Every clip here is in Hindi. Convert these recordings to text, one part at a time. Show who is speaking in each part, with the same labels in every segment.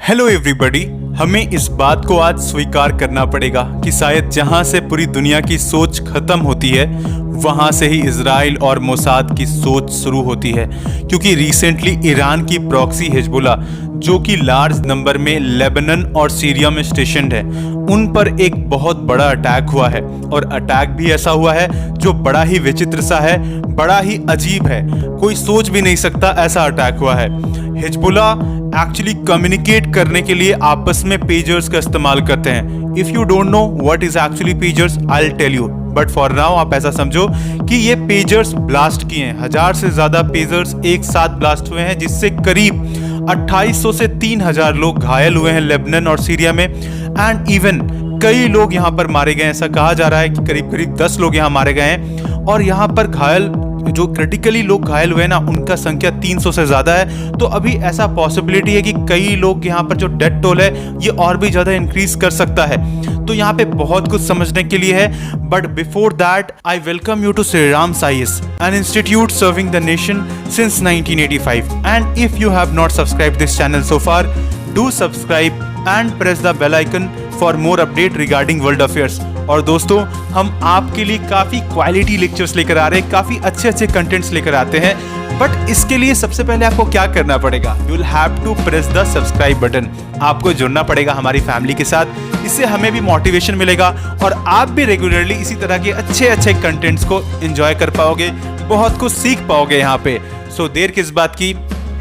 Speaker 1: Hello everybody. हमें इस बात को आज स्वीकार करना पड़ेगा कि शायद जहां से पूरी दुनिया की सोच खत्म होती है वहां से ही इजराइल और मोसाद की सोच शुरू होती है, क्योंकि रिसेंटली ईरान की प्रॉक्सी हिजबुल्लाह जो कि लार्ज नंबर में लेबनान और सीरिया में स्टेशनड है, उन पर एक बहुत बड़ा अटैक हुआ है। और अटैक भी ऐसा हुआ है जो बड़ा ही विचित्र सा है, बड़ा ही अजीब है, कोई सोच भी नहीं सकता ऐसा अटैक हुआ है। हिजबुल्लाह एक्चुअली कम्युनिकेट करने के लिए आपस में पेजर्स का इस्तेमाल करते हैं। If you don't know what is actually pagers, I will tell you, but for now आप ऐसा समझो कि ये पेजर्स ब्लास्ट किए हैं। 1000 से ज्यादा पेजर्स एक साथ ब्लास्ट हुए हैं, जिससे करीब 2800 से 3000 लोग घायल हुए हैं लेबनान और सीरिया में। एंड इवन कई लोग यहाँ पर मारे गए, ऐसा कहा जा रहा है कि करीब करीब 10 लोग यहाँ मारे गए हैं। और यहाँ पर घायल जो क्रिटिकली लोग घायल हुए ना, उनका संख्या 300 से ज्यादा है। तो अभी ऐसा पॉसिबिलिटी है कि कई लोग यहाँ पर जो डेथ टोल है ये और भी ज्यादा इंक्रीज कर सकता है। तो यहाँ पे बहुत कुछ समझने के लिए है, but before that I welcome you to Shri Ram Science, an institute serving the nation since 1985। And if you have not subscribe this channel so far, do subscribe and press the bell icon for more update regarding world affairs. और दोस्तों, हम आपके लिए काफी क्वालिटी लेक्चर्स लेकर आ रहे हैं, काफी अच्छे अच्छे कंटेंट्स लेकर आते हैं। बट इसके लिए सबसे पहले आपको क्या करना पड़ेगा, you will have to press the subscribe button. आपको जुड़ना पड़ेगा हमारी फैमिली के साथ, इससे हमें भी मोटिवेशन मिलेगा और आप भी रेगुलरली इसी तरह के अच्छे अच्छे कंटेंट्स को एंजॉय कर पाओगे, बहुत कुछ सीख पाओगे यहाँ पे। सो देर किस बात की,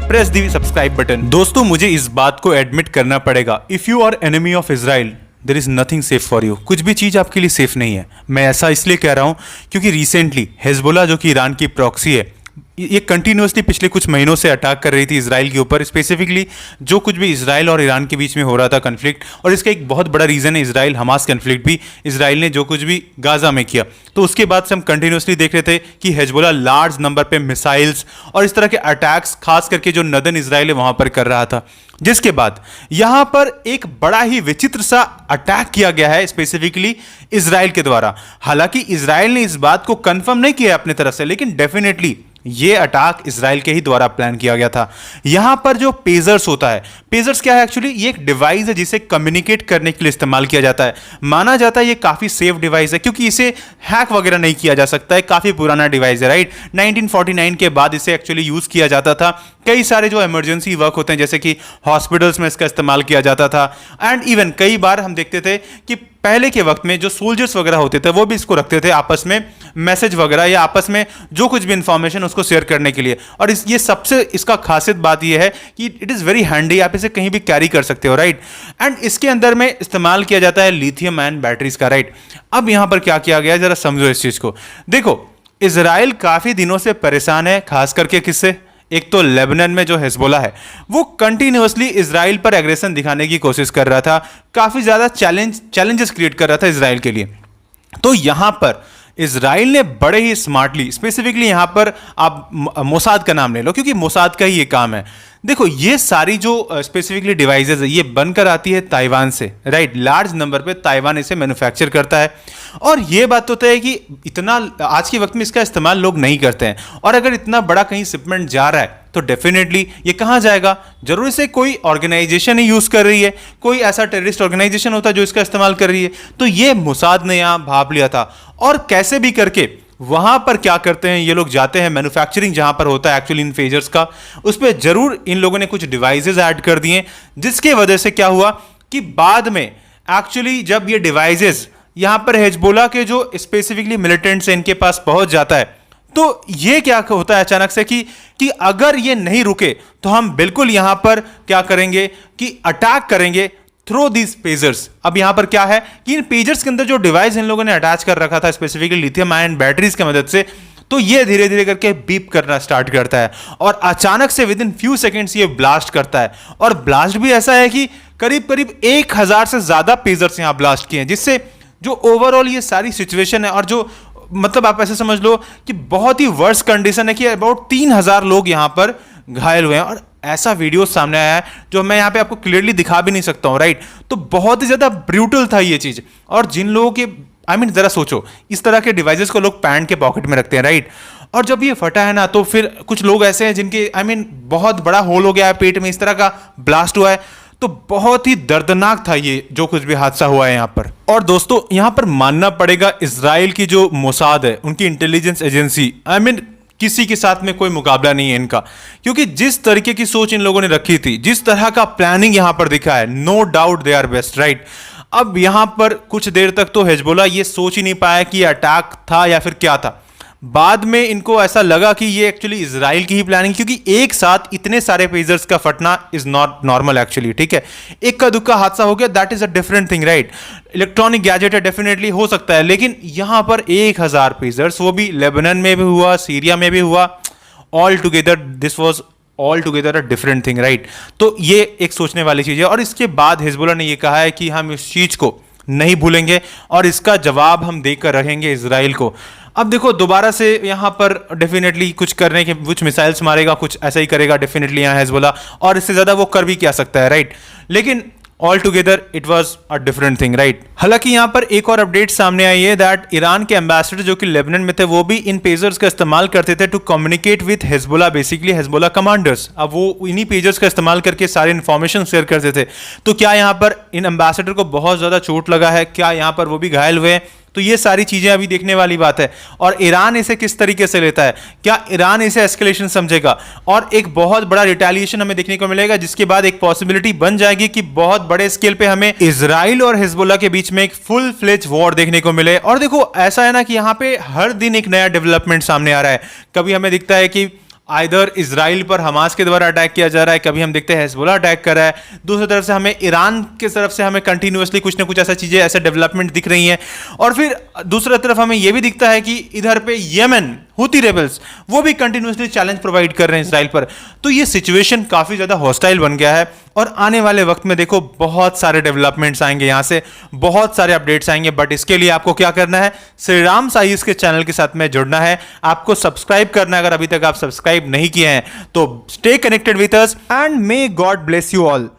Speaker 1: प्रेस दी सब्सक्राइब बटन। दोस्तों, मुझे इस बात को एडमिट करना पड़ेगा, if you are enemy of Israel there is nothing safe for you. कुछ भी चीज आपके लिए सेफ नहीं है। मैं ऐसा इसलिए कह रहा हूं क्योंकि रिसेंटली हिजबुल्लाह जो कि ईरान की प्रॉक्सी है, ये कंटिन्यूसली पिछले कुछ महीनों से अटैक कर रही थी इजराइल के ऊपर, स्पेसिफिकली जो कुछ भी इजराइल और ईरान के बीच में हो रहा था कन्फ्लिक्ट। और इसका एक बहुत बड़ा रीजन है इजराइल हमास कन्फ्लिक्ट भी, इजराइल ने जो कुछ भी गाजा में किया। तो उसके बाद से हम कंटिन्यूसली देख रहे थे कि हिजबुल्लाह लार्ज नंबर पे मिसाइल्स और इस तरह के अटैक्स खास करके जो नदन इजराइल है वहां पर कर रहा था, जिसके बाद यहां पर एक बड़ा ही विचित्र सा अटैक किया गया है स्पेसिफिकली इजराइल के द्वारा। हालांकि इजराइल ने इस बात को कंफर्म नहीं किया अपनी तरफ से, लेकिन डेफिनेटली ये अटैक इजराइल के ही द्वारा प्लान किया गया था। यहां पर जो पेजर्स होता है, पेजर्स क्या है एक्चुअली, ये एक डिवाइस है जिसे कम्युनिकेट करने के लिए इस्तेमाल किया जाता है। माना जाता है ये काफी सेफ डिवाइस है क्योंकि इसे हैक वगैरह नहीं किया जा सकता है, काफी पुराना डिवाइस है, राइट। 1949 के बाद इसे एक्चुअली यूज किया जाता था। कई सारे जो इमरजेंसी वर्क होते हैं जैसे कि हॉस्पिटल्स में इसका इस्तेमाल किया जाता था। एंड इवन कई बार हम देखते थे कि पहले के वक्त में जो सोल्जर्स वगैरह होते थे वो भी इसको रखते थे आपस में मैसेज वगैरह या आपस में जो कुछ भी इंफॉर्मेशन उसको शेयर करने के लिए। और ये सबसे इसका खासियत बात ये है कि इट इज़ वेरी हैंडी, आप इसे कहीं भी कैरी कर सकते हो, राइट। एंड इसके अंदर में इस्तेमाल किया जाता है लिथियम आयन बैटरीज का, राइट। अब यहां पर क्या किया गया, जरा समझो इस चीज को। देखो, इजराइल काफी दिनों से परेशान है, खास करके किससे, एक तो लेबनान में जो हिजबुल्लाह है वो कंटिन्यूअसली इजराइल पर एग्रेशन दिखाने की कोशिश कर रहा था, काफी ज्यादा चैलेंजेस क्रिएट कर रहा था इजराइल के लिए। तो यहां पर इजराइल ने बड़े ही स्मार्टली, स्पेसिफिकली यहां पर आप मोसाद का नाम ले लो क्योंकि मोसाद का ही ये काम है। देखो, ये सारी जो स्पेसिफिकली डिवाइसेस है ये बनकर आती है ताइवान से, राइट। लार्ज नंबर पे ताइवान इसे मैन्युफैक्चर करता है। और ये बात तो तय है कि इतना आज के वक्त में इसका इस्तेमाल लोग नहीं करते हैं। और अगर इतना बड़ा कहीं शिपमेंट जा रहा है तो डेफिनेटली ये कहाँ जाएगा, जरूर से कोई ऑर्गेनाइजेशन ही यूज कर रही है, कोई ऐसा टेररिस्ट ऑर्गेनाइजेशन होता है जो इसका इस्तेमाल कर रही है। तो ये मोसाद ने यहाँ भाप लिया था और कैसे भी करके वहां पर क्या करते हैं ये लोग, जाते हैं मैन्युफैक्चरिंग जहां पर होता है एक्चुअली इन पेजर्स का, उस पर जरूर इन लोगों ने कुछ डिवाइसेस ऐड कर दिए, जिसके वजह से क्या हुआ कि बाद में एक्चुअली जब ये डिवाइसेस यहां पर हिजबुल्लाह के जो स्पेसिफिकली मिलिटेंट्स हैं इनके पास पहुंच जाता है, तो ये क्या होता है अचानक से कि अगर ये नहीं रुके तो हम बिल्कुल यहां पर क्या करेंगे कि अटैक करेंगे थ्रू दीज पेजर्स। अब यहां पर क्या है कि इन पेजर्स के अंदर जो डिवाइस इन लोगों ने अटैच कर रखा था स्पेसिफिकली लिथियम आयन बैटरीज की मदद से, तो ये धीरे धीरे करके बीप करना स्टार्ट करता है और अचानक से विद इन फ्यू सेकेंड्स ये ब्लास्ट करता है। और ब्लास्ट भी ऐसा है कि करीब करीब 1000 से ज्यादा पेजर्स यहां ब्लास्ट किए हैं, जिससे जो ओवरऑल ये सारी सिचुएशन है और जो मतलब आप ऐसे समझ लो कि बहुत ही वर्स कंडीशन है कि अबाउट 3000 लोग यहां पर घायल हुए हैं। और ऐसा वीडियो सामने आया है जो मैं यहां पे आपको क्लियरली दिखा भी नहीं सकता हूं, राइट। तो बहुत ही ज्यादा ब्रूटल था ये चीज। और जिन लोगों के जरा सोचो, इस तरह के डिवाइसेस को लोग पैंट के पॉकेट में रखते हैं, राइट। और जब ये फटा है ना, तो फिर कुछ लोग ऐसे हैं जिनके बहुत बड़ा होल हो गया है पेट में, इस तरह का ब्लास्ट हुआ है। तो बहुत ही दर्दनाक था ये जो कुछ भी हादसा हुआ है यहाँ पर। और दोस्तों यहाँ पर मानना पड़ेगा इजराइल की जो मोसाद है, उनकी इंटेलिजेंस एजेंसी, आई मीन किसी के साथ में कोई मुकाबला नहीं है इनका, क्योंकि जिस तरीके की सोच इन लोगों ने रखी थी, जिस तरह का प्लानिंग यहां पर दिखा है, no doubt they are best, right. अब यहां पर कुछ देर तक तो हिजबुल्लाह ये सोच ही नहीं पाया कि ये अटैक था या फिर क्या था। बाद में इनको ऐसा लगा कि ये एक्चुअली इजराइल की ही प्लानिंग, क्योंकि एक साथ इतने सारे पेजर्स का फटना इज नॉट नॉर्मल एक्चुअली, ठीक है। एक का दुक्का हादसा हो गया, that is a different thing, right. Electronic gadget है, डेफिनेटली हो सकता है, लेकिन यहां पर 1000 पेजर्स, वो भी लेबनान में भी हुआ, सीरिया में भी हुआ, all together this was all together a different thing, right. तो ये एक सोचने वाली चीज है। और इसके बाद हिजबुल्लाह ने यह कहा है कि हम इस चीज को नहीं भूलेंगे और इसका जवाब हम देकर रहेंगे इजराइल को। अब देखो दोबारा से यहाँ पर डेफिनेटली कुछ करने के, कुछ मिसाइल्स मारेगा, कुछ ऐसा ही करेगा डेफिनेटली यहाँ हिजबुल्लाह, और इससे ज्यादा वो कर भी क्या सकता है, राइट। लेकिन all together it was a different thing, right. हालांकि यहाँ पर एक और अपडेट सामने आई है दैट ईरान के एम्बेसडर जो कि लेबनान में थे, वो भी इन पेजर्स का इस्तेमाल करते थे to communicate with Hezbollah, basically Hezbollah commanders. अब वो इन्हीं पेजर्स का इस्तेमाल करके सारी इन्फॉर्मेशन शेयर करते थे। तो क्या यहाँ पर इन एम्बेसडर को बहुत ज्यादा चोट लगा है, क्या यहाँ पर वो भी घायल हुए हैं? तो ये सारी चीजें अभी देखने वाली बात है। और ईरान इसे किस तरीके से लेता है, क्या ईरान इसे एस्केलेशन समझेगा और एक बहुत बड़ा रिटेलिएशन हमें देखने को मिलेगा, जिसके बाद एक पॉसिबिलिटी बन जाएगी कि बहुत बड़े स्केल पे हमें इजराइल और हिजबुल्लाह के बीच में एक फुल फ्लेज वॉर देखने को मिले। और देखो ऐसा है ना कि यहाँ पे हर दिन एक नया डेवलपमेंट सामने आ रहा है। कभी हमें दिखता है कि आइदर इजराइल पर हमास के द्वारा अटैक किया जा रहा है, कभी हम देखते हैं हिजबुल्लाह अटैक कर रहा है, दूसरी तरफ से हमें ईरान की तरफ से हमें कंटिन्यूअसली कुछ ना कुछ ऐसा चीजें, ऐसे डेवलपमेंट दिख रही हैं। और फिर दूसरी तरफ हमें यह भी दिखता है कि इधर पे यमन हुती रेबल्स वो भी कंटिन्यूअसली चैलेंज प्रोवाइड कर रहे हैं इजराइल पर। तो ये सिचुएशन काफी ज्यादा हॉस्टाइल बन गया है और आने वाले वक्त में देखो बहुत सारे डेवलपमेंट्स आएंगे, यहां से बहुत सारे अपडेट्स आएंगे। बट इसके लिए आपको क्या करना है, श्री राम साइज के चैनल के साथ में जुड़ना है, आपको सब्सक्राइब करना है अगर अभी तक आप सब्सक्राइब नहीं किए हैं तो। Stay connected with us and may God bless you all.